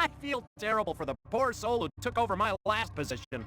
I feel terrible for the poor soul who took over my last position.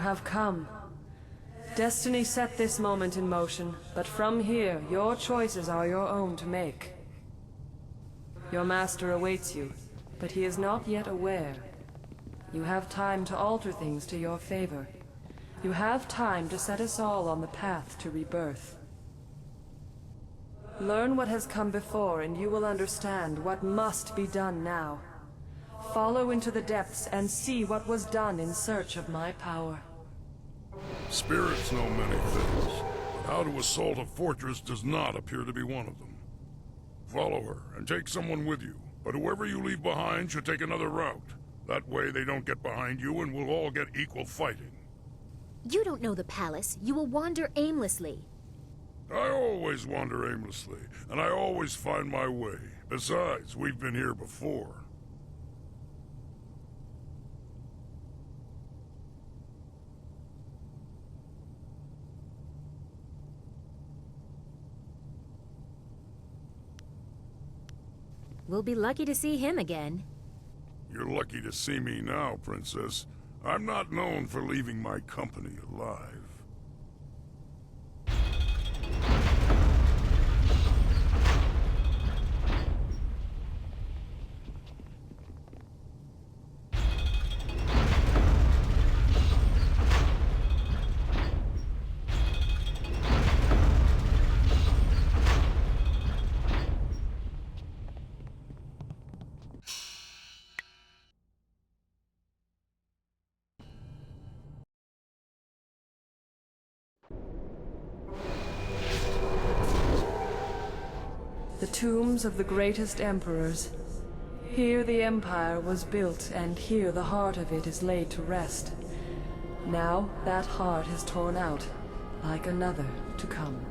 have come. Destiny set this moment in motion, but from here, your choices are your own to make. Your master awaits you, but he is not yet aware. You have time to alter things to your favor. You have time to set us all on the path to rebirth. Learn what has come before, and you will understand what must be done now. Follow into the depths and see what was done in search of my power. Spirits know many things, but how to assault a fortress does not appear to be one of them. Follow her, and take someone with you, but whoever you leave behind should take another route. That way they don't get behind you and we'll all get equal fighting. You don't know the palace. You will wander aimlessly. I always wander aimlessly, and I always find my way. Besides, we've been here before. We'll be lucky to see him again. You're lucky to see me now, Princess. I'm not known for leaving my company alive. The tombs of the greatest emperors. Here the empire was built, and here the heart of it is laid to rest. Now that heart is torn out, like another to come.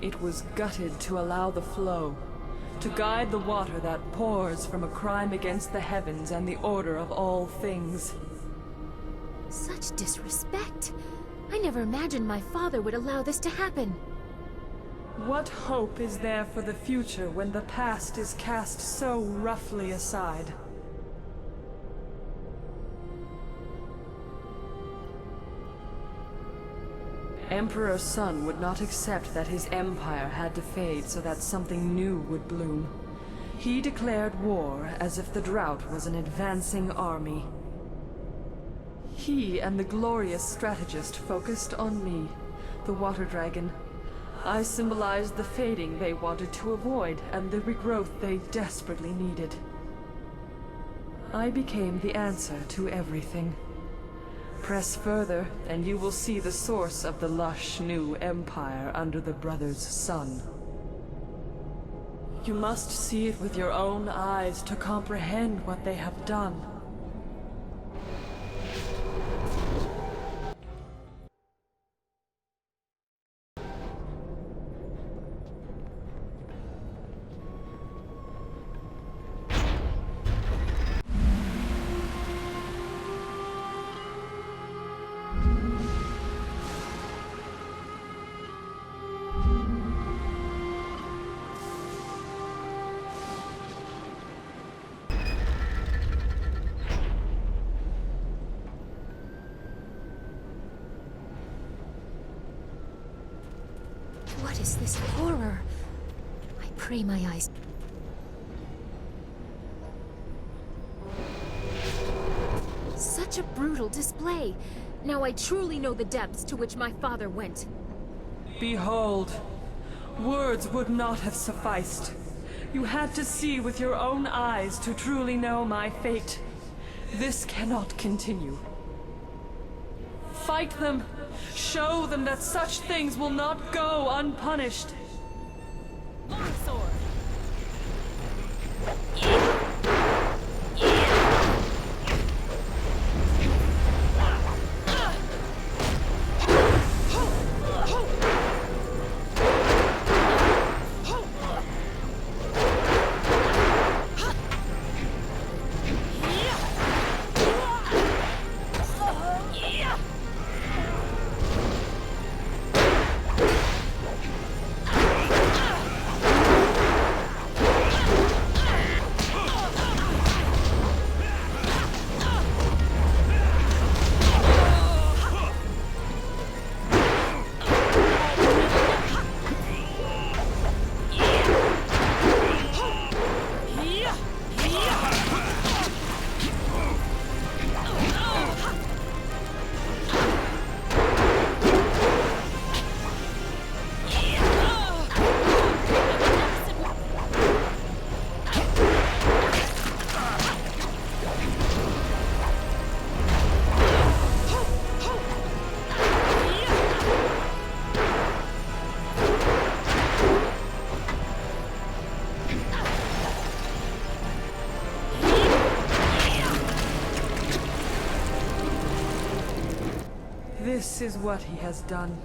It was gutted to allow the flow, to guide the water that pours from a crime against the heavens and the order of all things. Such disrespect. I never imagined my father would allow this to happen. What hope is there for the future when the past is cast so roughly aside? Emperor Sun would not accept that his empire had to fade so that something new would bloom. He declared war as if the drought was an advancing army. He and the glorious strategist focused on me, the Water Dragon. I symbolized the fading they wanted to avoid and the regrowth they desperately needed. I became the answer to everything. Press further, and you will see the source of the lush new empire under the brothers' sun. You must see it with your own eyes to comprehend what they have done. What is this horror? I pray my eyes... Such a brutal display. Now I truly know the depths to which my father went. Behold, words would not have sufficed. You had to see with your own eyes to truly know my fate. This cannot continue. Fight them! Show them that such things will not go unpunished! Longsword! This is what he has done.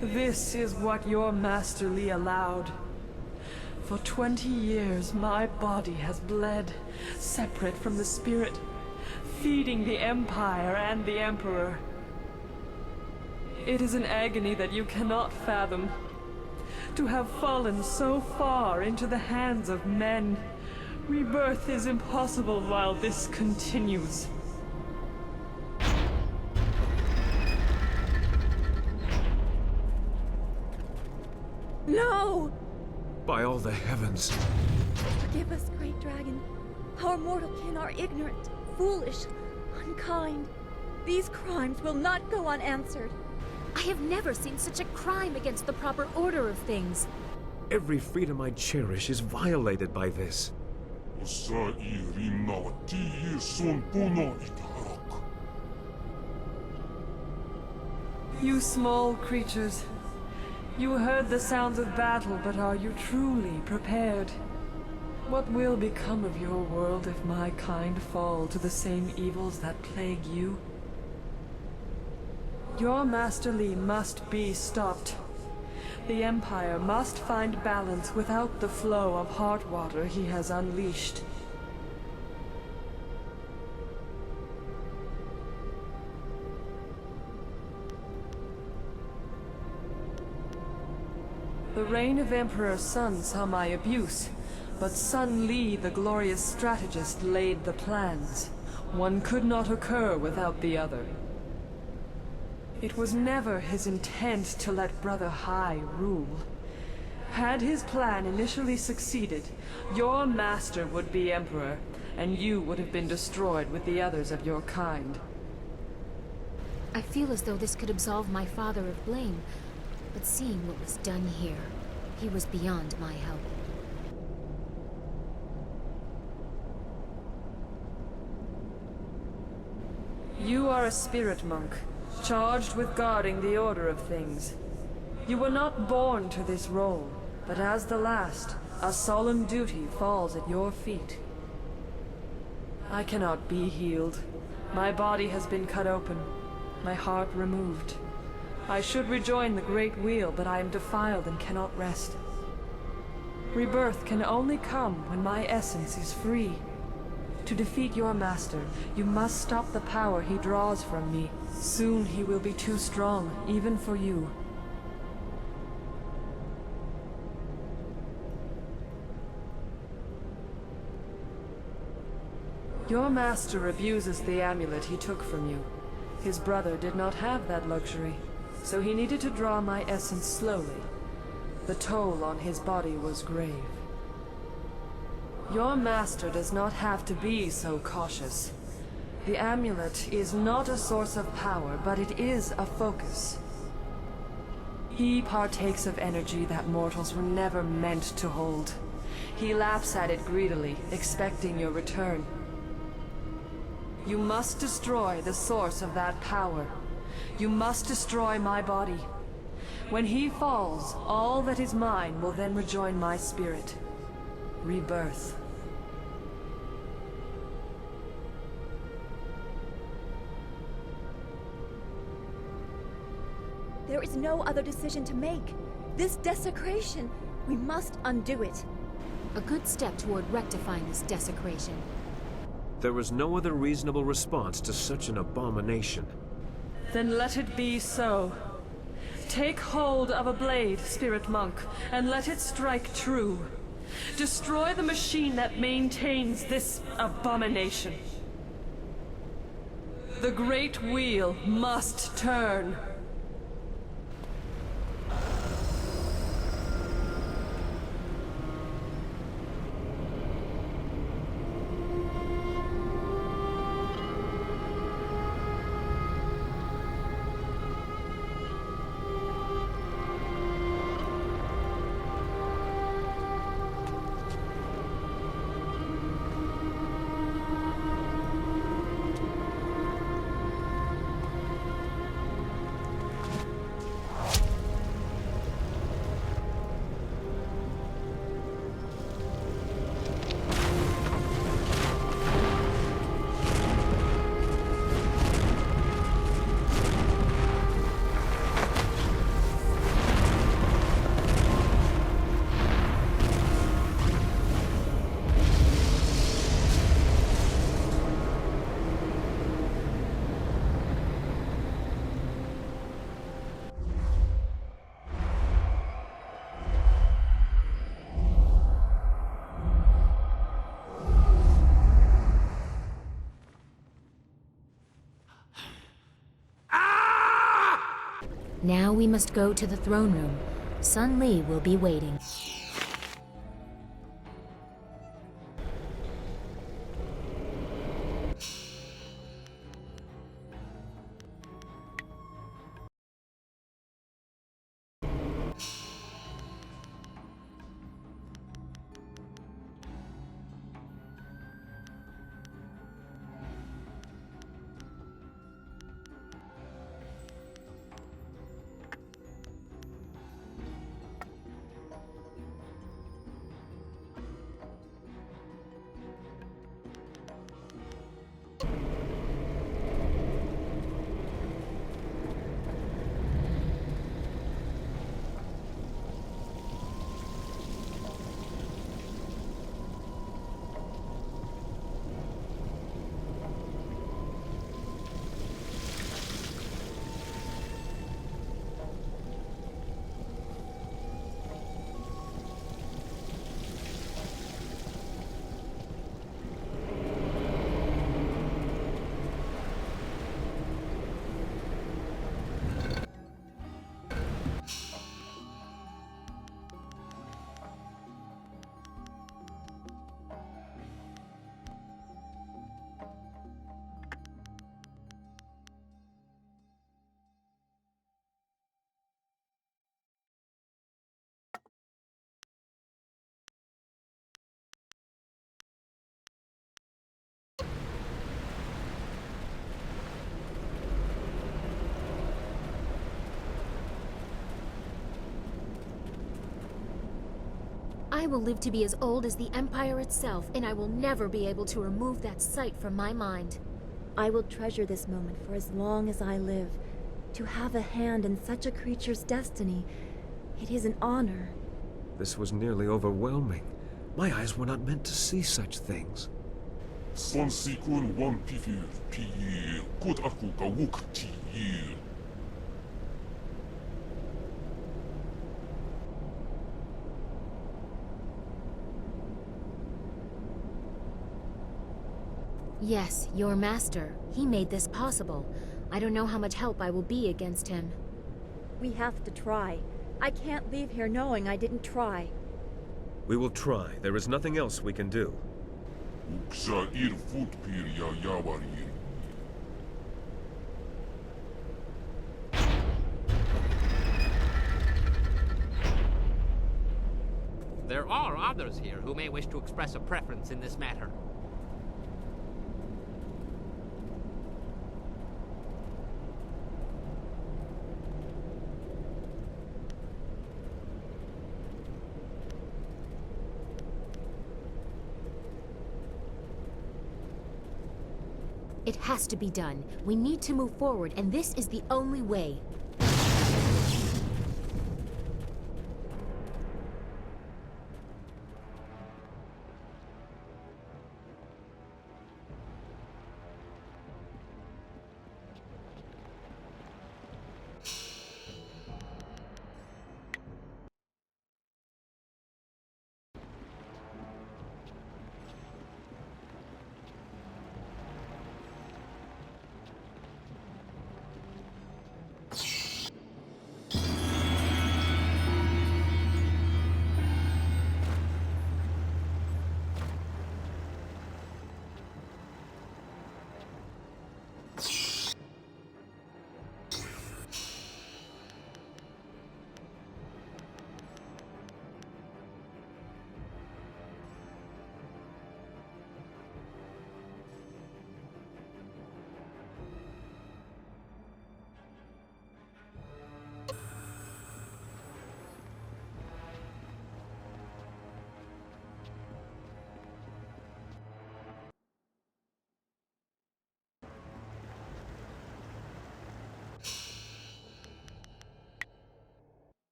This is what your Master Li allowed. For 20 years, my body has bled, separate from the spirit, feeding the Empire and the Emperor. It is an agony that you cannot fathom. To have fallen so far into the hands of men, rebirth is impossible while this continues. No! By all the heavens. Forgive us, great dragon. Our mortal kin are ignorant, foolish, unkind. These crimes will not go unanswered. I have never seen such a crime against the proper order of things. Every freedom I cherish is violated by this. You small creatures. You heard the sounds of battle, but are you truly prepared? What will become of your world if my kind fall to the same evils that plague you? Your Master Li must be stopped. The Empire must find balance without the flow of heart water he has unleashed. The reign of Emperor Sun saw my abuse, but Sun Li, the glorious strategist, laid the plans. One could not occur without the other. It was never his intent to let Brother Hai rule. Had his plan initially succeeded, your master would be Emperor, and you would have been destroyed with the others of your kind. I feel as though this could absolve my father of blame, but seeing what was done here, he was beyond my help. You are a spirit monk, charged with guarding the order of things. You were not born to this role, but as the last, a solemn duty falls at your feet. I cannot be healed. My body has been cut open, my heart removed. I should rejoin the Great Wheel, but I am defiled and cannot rest. Rebirth can only come when my essence is free. To defeat your master, you must stop the power he draws from me. Soon he will be too strong, even for you. Your master abuses the amulet he took from you. His brother did not have that luxury, so he needed to draw my essence slowly. The toll on his body was grave. Your master does not have to be so cautious. The amulet is not a source of power, but it is a focus. He partakes of energy that mortals were never meant to hold. He laps at it greedily, expecting your return. You must destroy the source of that power. You must destroy my body. When he falls, all that is mine will then rejoin my spirit. Rebirth. There is no other decision to make. This desecration, we must undo it. A good step toward rectifying this desecration. There was no other reasonable response to such an abomination. Then let it be so. Take hold of a blade, Spirit Monk, and let it strike true. Destroy the machine that maintains this abomination. The Great Wheel must turn. Now we must go to the throne room. Sun Li will be waiting. I will live to be as old as the Empire itself, and I will never be able to remove that sight from my mind. I will treasure this moment for as long as I live. To have a hand in such a creature's destiny, it is an honor. This was nearly overwhelming. My eyes were not meant to see such things. Yes, your master. He made this possible. I don't know how much help I will be against him. We have to try. I can't leave here knowing I didn't try. We will try. There is nothing else we can do. There are others here who may wish to express a preference in this matter. It has to be done. We need to move forward, and this is the only way.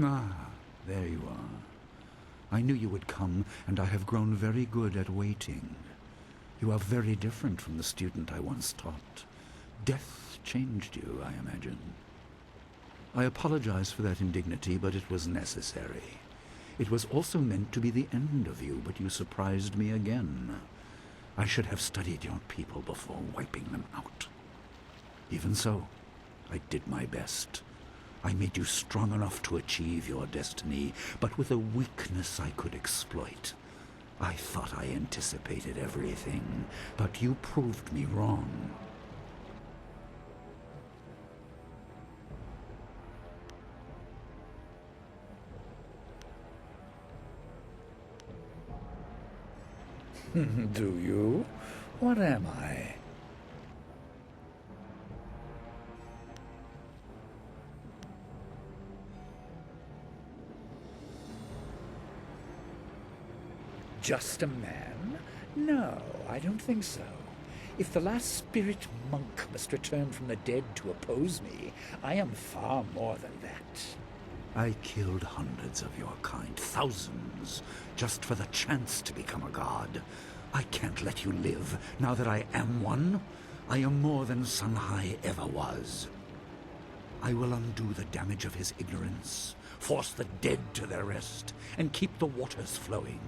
Ah, there you are. I knew you would come, and I have grown very good at waiting. You are very different from the student I once taught. Death changed you, I imagine. I apologize for that indignity, but it was necessary. It was also meant to be the end of you, but you surprised me again. I should have studied your people before wiping them out. Even so, I did my best. I made you strong enough to achieve your destiny, but with a weakness I could exploit. I thought I anticipated everything, but you proved me wrong. Do you? What am I? Just a man? No, I don't think so. If the last spirit monk must return from the dead to oppose me, I am far more than that. I killed hundreds of your kind, thousands, just for the chance to become a god. I can't let you live, now that I am one. I am more than Sunhai ever was. I will undo the damage of his ignorance, force the dead to their rest, and keep the waters flowing.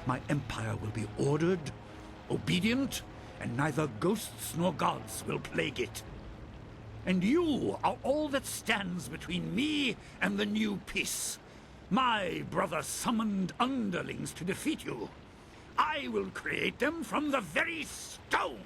My empire will be ordered, obedient, and neither ghosts nor gods will plague it. And you are all that stands between me and the new peace. My brother summoned underlings to defeat you. I will create them from the very stone.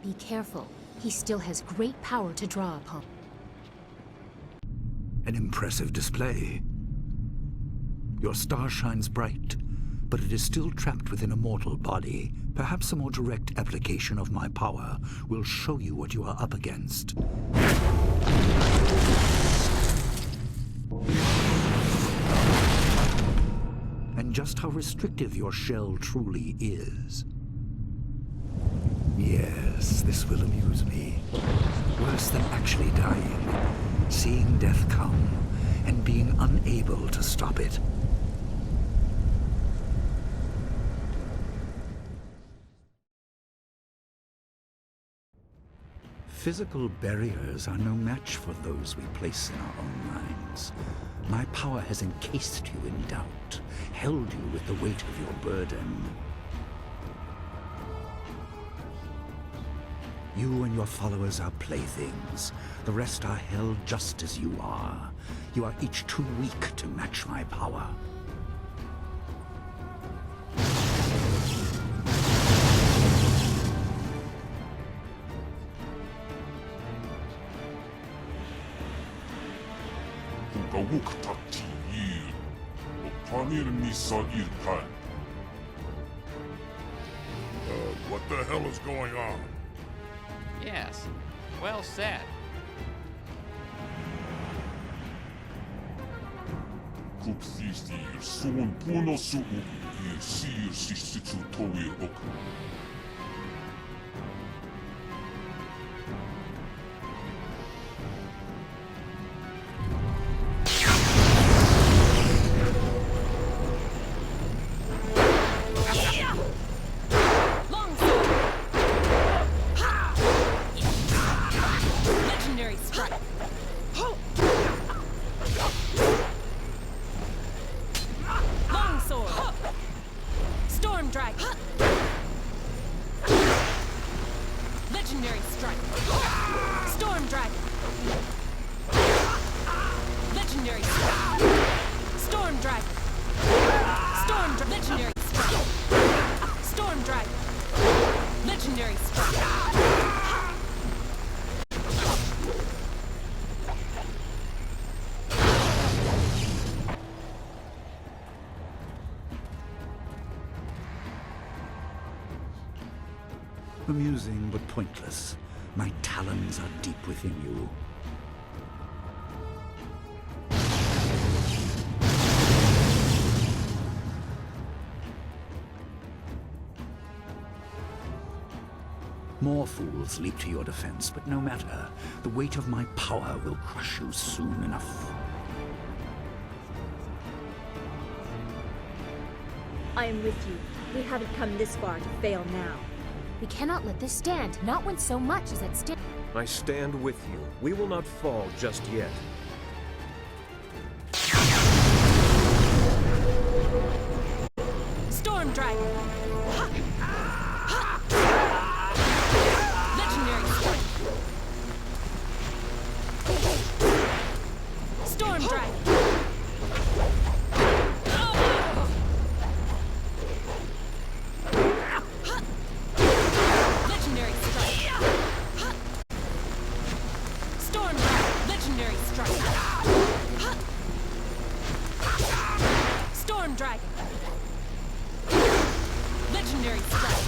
Be careful. He still has great power to draw upon. An impressive display. Your star shines bright, but it is still trapped within a mortal body. Perhaps a more direct application of my power will show you what you are up against. And just how restrictive your shell truly is. Yes, this will amuse me. Worse than actually dying. Seeing death come, and being unable to stop it. Physical barriers are no match for those we place in our own minds. My power has encased you in doubt, held you with the weight of your burden. You and your followers are playthings. The rest are held just as you are. You are each too weak to match my power. What the hell is going on? Yes, well said. Legendary strike. Longsword. Storm dragon. Legendary strike. Storm dragon. Legendary strike. Storm dragon. Legendary strike. Storm dragon. Legendary strike. Amusing but pointless. My talons are deep within you. More fools leap to your defense, but no matter. The weight of my power will crush you soon enough. I am with you. We haven't come this far to fail now. We cannot let this stand, not when so much is at stake. I stand with you. We will not fall just yet. Storm dragon. Legendary strike. Storm dragon. Legendary strike. Storm dragon. Legendary strike. Storm dragon. Legendary strike.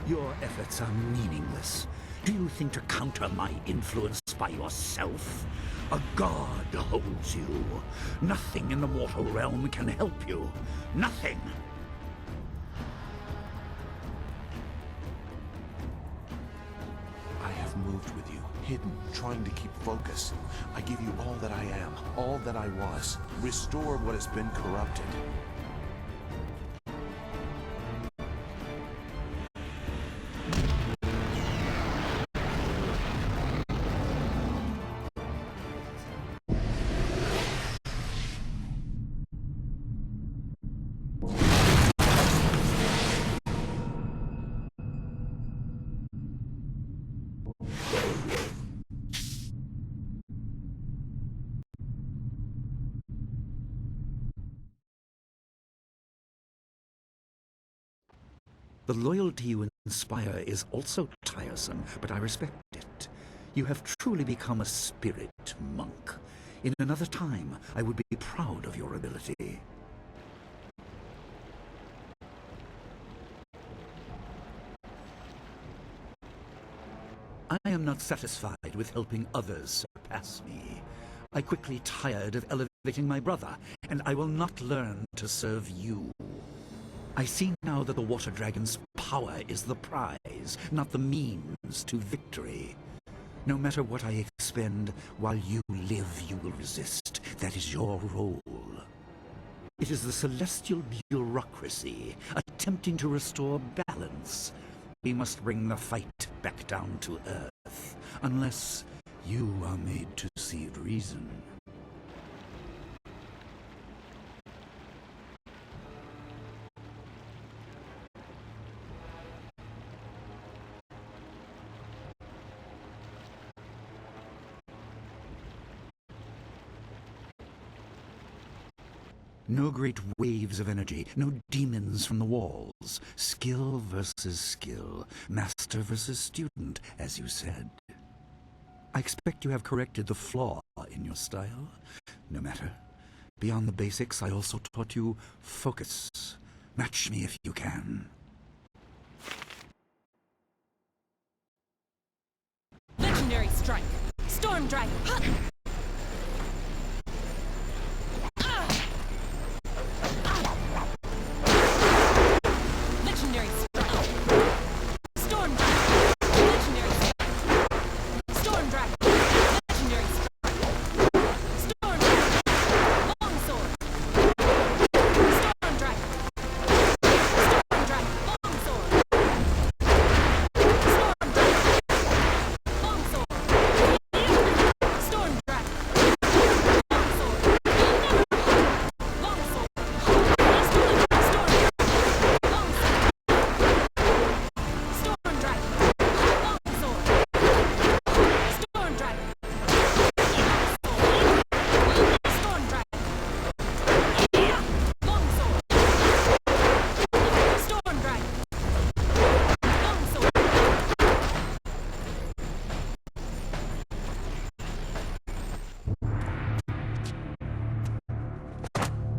Your efforts are meaningless. Do you think to counter my influence by yourself? A god holds you. Nothing in the mortal realm can help you. Nothing! I have moved with you, hidden, trying to keep focus. I give you all that I am, all that I was. Restore what has been corrupted. The loyalty you inspire is also tiresome, but I respect it. You have truly become a spirit monk. In another time, I would be proud of your ability. I am not satisfied with helping others surpass me. I quickly tired of elevating my brother, and I will not learn to serve you. I see now that the Water Dragon's power is the prize, not the means to victory. No matter what I expend, while you live, you will resist. That is your role. It is the celestial bureaucracy, attempting to restore balance. We must bring the fight back down to Earth, unless you are made to see reason. No great waves of energy, no demons from the walls. Skill versus skill, master versus student, as you said. I expect you have corrected the flaw in your style. No matter. Beyond the basics, I also taught you focus. Match me if you can. Legendary strike! Storm Dragon! Legendary strike! Storm Dragon! Legendary strike! Storm Dragon! Legendary strike! Storm Dragon! Long sword! Storm Dragon! Storm Dragon! Long sword! Storm Dragon! Long sword! Storm Dragon!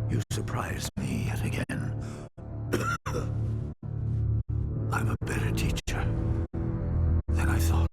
You surprise me yet again. I'm a better teacher than I thought.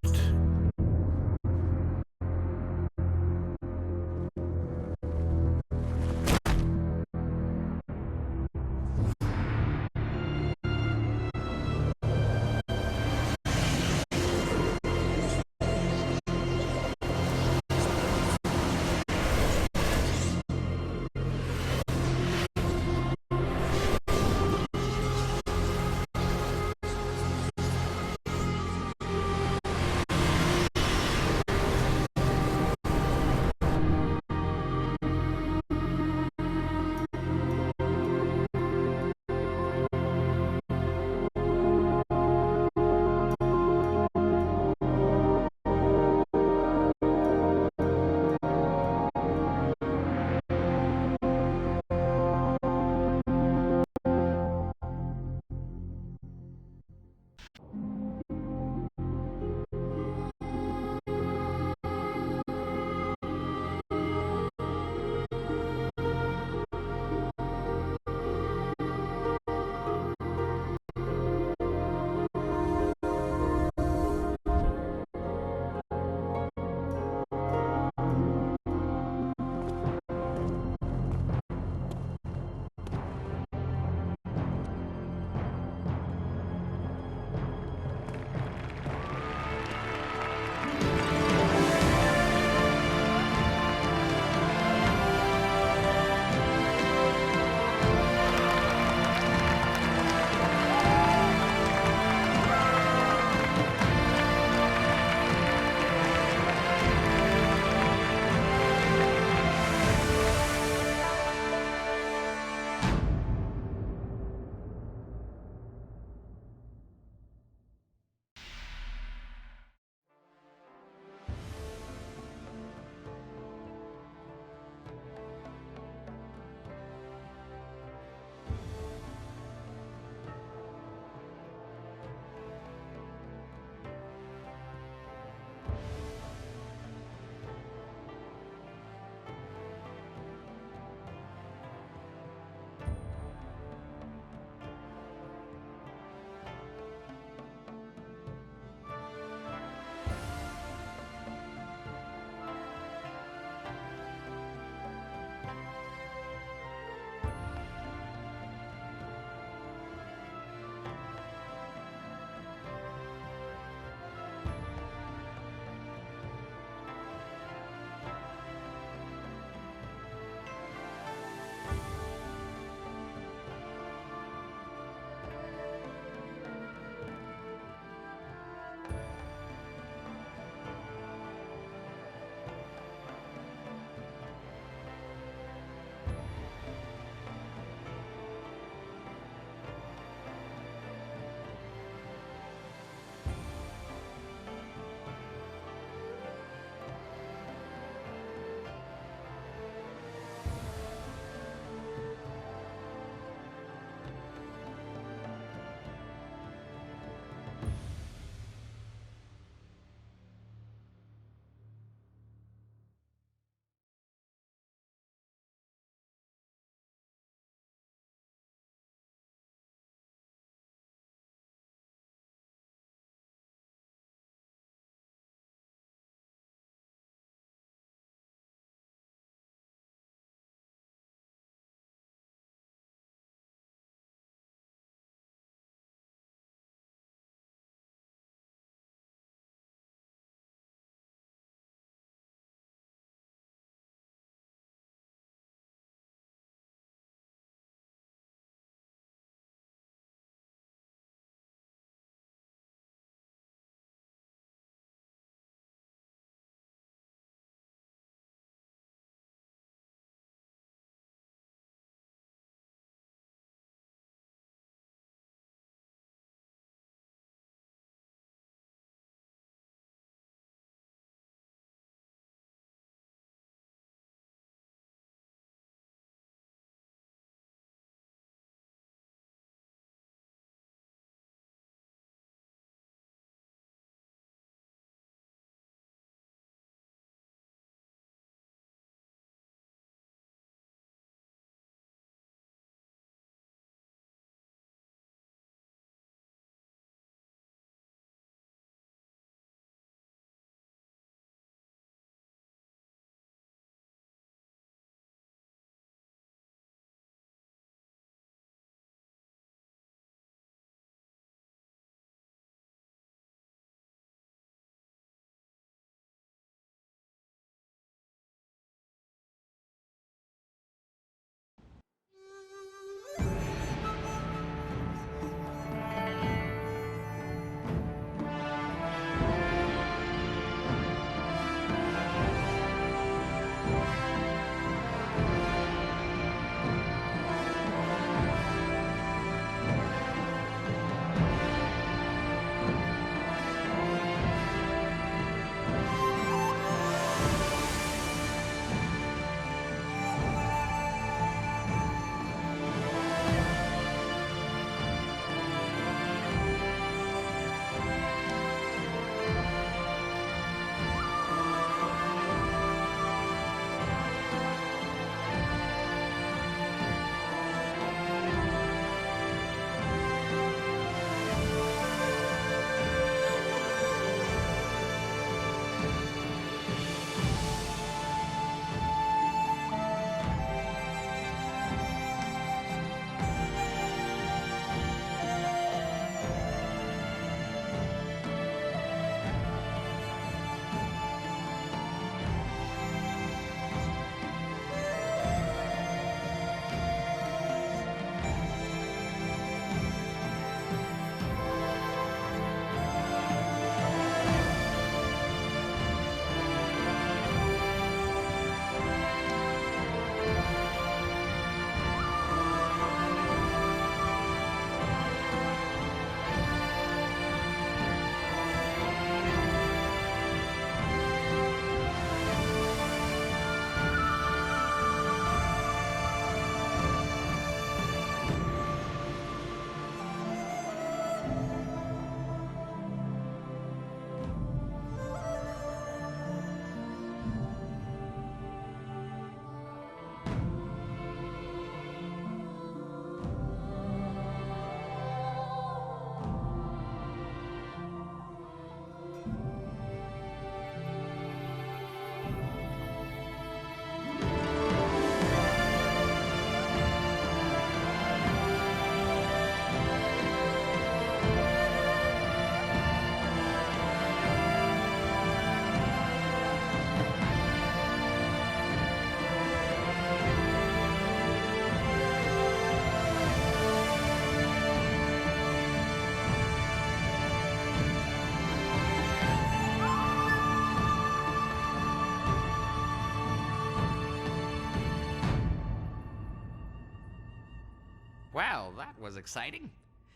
Well, that was exciting.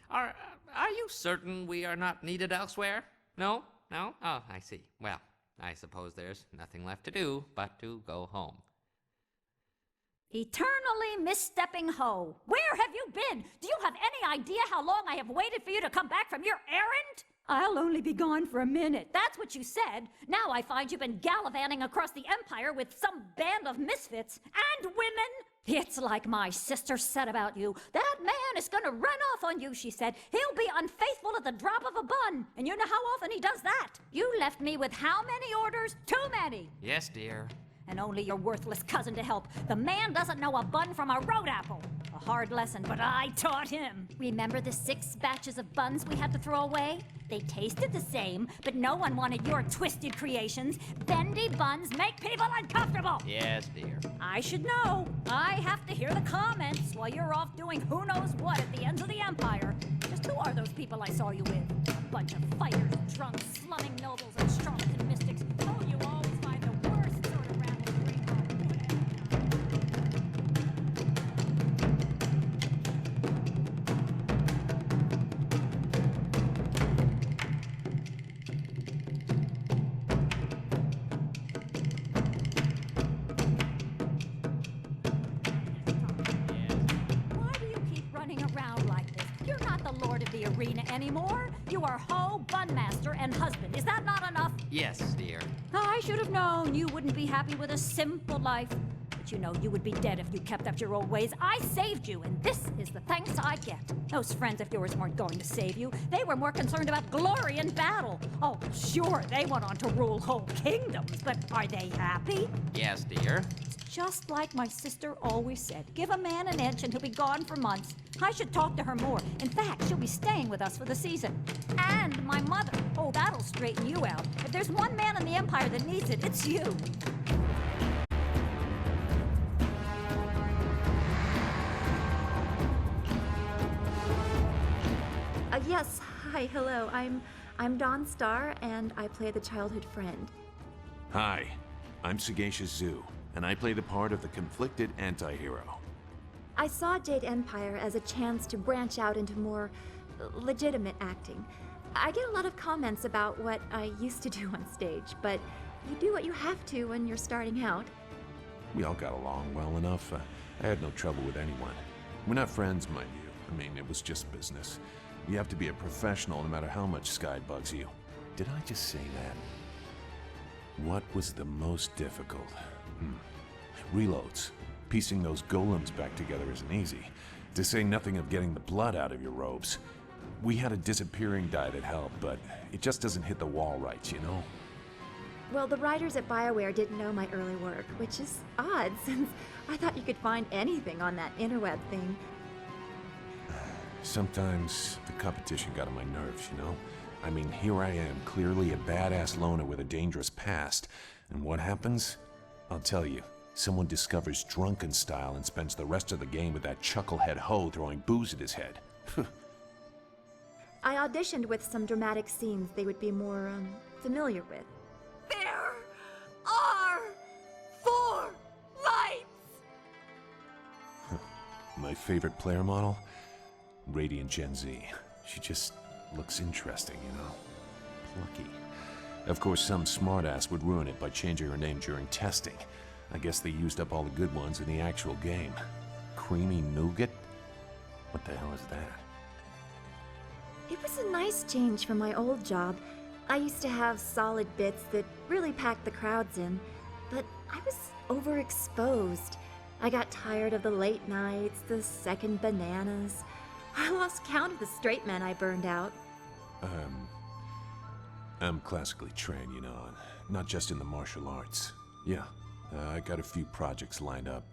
Are you certain we are not needed elsewhere? No? No? Oh, I see. Well, I suppose there's nothing left to do but to go home. Eternally misstepping hoe. Where have you been? Do you have any idea how long I have waited for you to come back from your errand? I'll only be gone for a minute. That's what you said. Now I find you've been gallivanting across the Empire with some band of misfits and women. It's like my sister said about you. That man is gonna run off on you, she said. He'll be unfaithful at the drop of a bun. And you know how often he does that? You left me with how many orders? Too many. Yes, dear. And only your worthless cousin to help. The man doesn't know a bun from a road apple. A hard lesson, but I taught him. Remember the 6 batches of buns we had to throw away? They tasted the same, but no one wanted your twisted creations. Bendy buns make people uncomfortable. Yes, dear. I should know. I have to hear the comments while you're off doing who knows what at the ends of the Empire. Just who are those people I saw you with? A bunch of fighters, drunks, slumming nobles, and charlatan mystics. Oh, you always find the worst sort of rabble to bring home. Why do you keep running around like this? You're not the lord of the arena anymore. You are hoe, bun master, and husband. Is that not enough? Yes, dear. I should have known you wouldn't be happy with a simple life. But you know you would be dead if you kept up your old ways. I saved you, and this is the thanks I get. Those friends of yours weren't going to save you. They were more concerned about glory in battle. Oh, sure, they went on to rule whole kingdoms, but are they happy? Yes, dear. Just like my sister always said, give a man an inch and he'll be gone for months. I should talk to her more. In fact, she'll be staying with us for the season. And my mother. Oh, that'll straighten you out. If there's one man in the Empire that needs it, it's you. Yes, hi, hello. I'm Dawn Star, and I play the childhood friend. Hi, I'm Sagacious Zoo, and I play the part of the conflicted anti-hero. I saw Jade Empire as a chance to branch out into more legitimate acting. I get a lot of comments about what I used to do on stage, but you do what you have to when you're starting out. We all got along well enough. I had no trouble with anyone. We're not friends, mind you. I mean, it was just business. You have to be a professional no matter how much Sky bugs you. Did I just say that? What was the most difficult? Reloads. Piecing those golems back together isn't easy. To say nothing of getting the blood out of your robes. We had a disappearing dye that helped, but it just doesn't hit the wall right, you know? Well, the writers at BioWare didn't know my early work, which is odd since I thought you could find anything on that interweb thing. Sometimes the competition got on my nerves, you know? I mean, here I am, clearly a badass loner with a dangerous past. And what happens? I'll tell you. Someone discovers drunken style and spends the rest of the game with that chucklehead hoe throwing booze at his head. I auditioned with some dramatic scenes they would be more, familiar with. There are 4 lights! My favorite player model? Radiant Gen Z. She just looks interesting, you know? Plucky. Of course, some smartass would ruin it by changing her name during testing. I guess they used up all the good ones in the actual game. Creamy nougat? What the hell is that? It was a nice change from my old job. I used to have solid bits that really packed the crowds in, but I was overexposed. I got tired of the late nights, the second bananas. I lost count of the straight men I burned out. I'm classically trained, you know, not just in the martial arts. Yeah, I got a few projects lined up.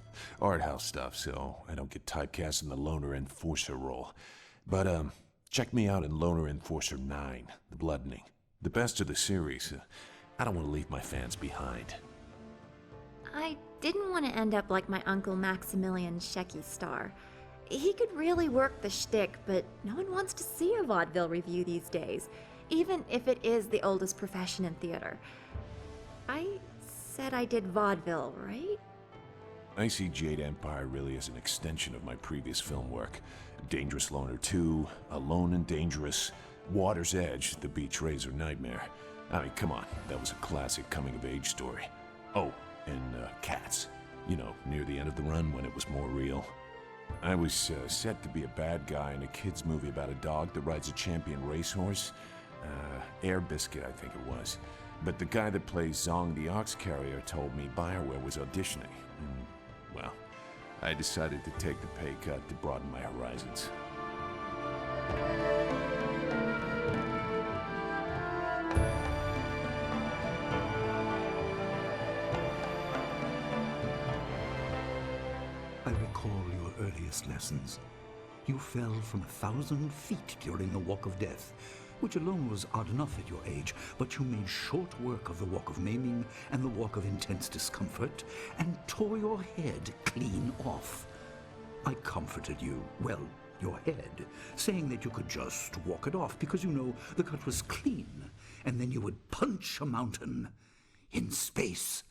Art house stuff, so I don't get typecast in the Loner Enforcer role. But, check me out in Loner Enforcer 9, The Bloodening. The best of the series. I don't want to leave my fans behind. I didn't want to end up like my uncle Maximilian Shecky Star. He could really work the shtick, but no one wants to see a vaudeville review these days, even if it is the oldest profession in theater. I said I did vaudeville, right? I see Jade Empire really as an extension of my previous film work. Dangerous Loner 2, Alone and Dangerous, Water's Edge, The Beach Razor Nightmare. I mean, come on, that was a classic coming-of-age story. Oh, and Cats. You know, near the end of the run when it was more real. I was set to be a bad guy in a kid's movie about a dog that rides a champion racehorse. Air Biscuit, I think it was. But the guy that plays Zong the Ox Carrier told me Bioware was auditioning. Well, I decided to take the pay cut to broaden my horizons. I recall your earliest lessons. You fell from 1,000 feet during the Walk of Death, which alone was odd enough at your age, but you made short work of the Walk of Maiming and the Walk of Intense Discomfort, and tore your head clean off. I comforted you, well, your head, saying that you could just walk it off because, you know, the cut was clean, and then you would punch a mountain in space.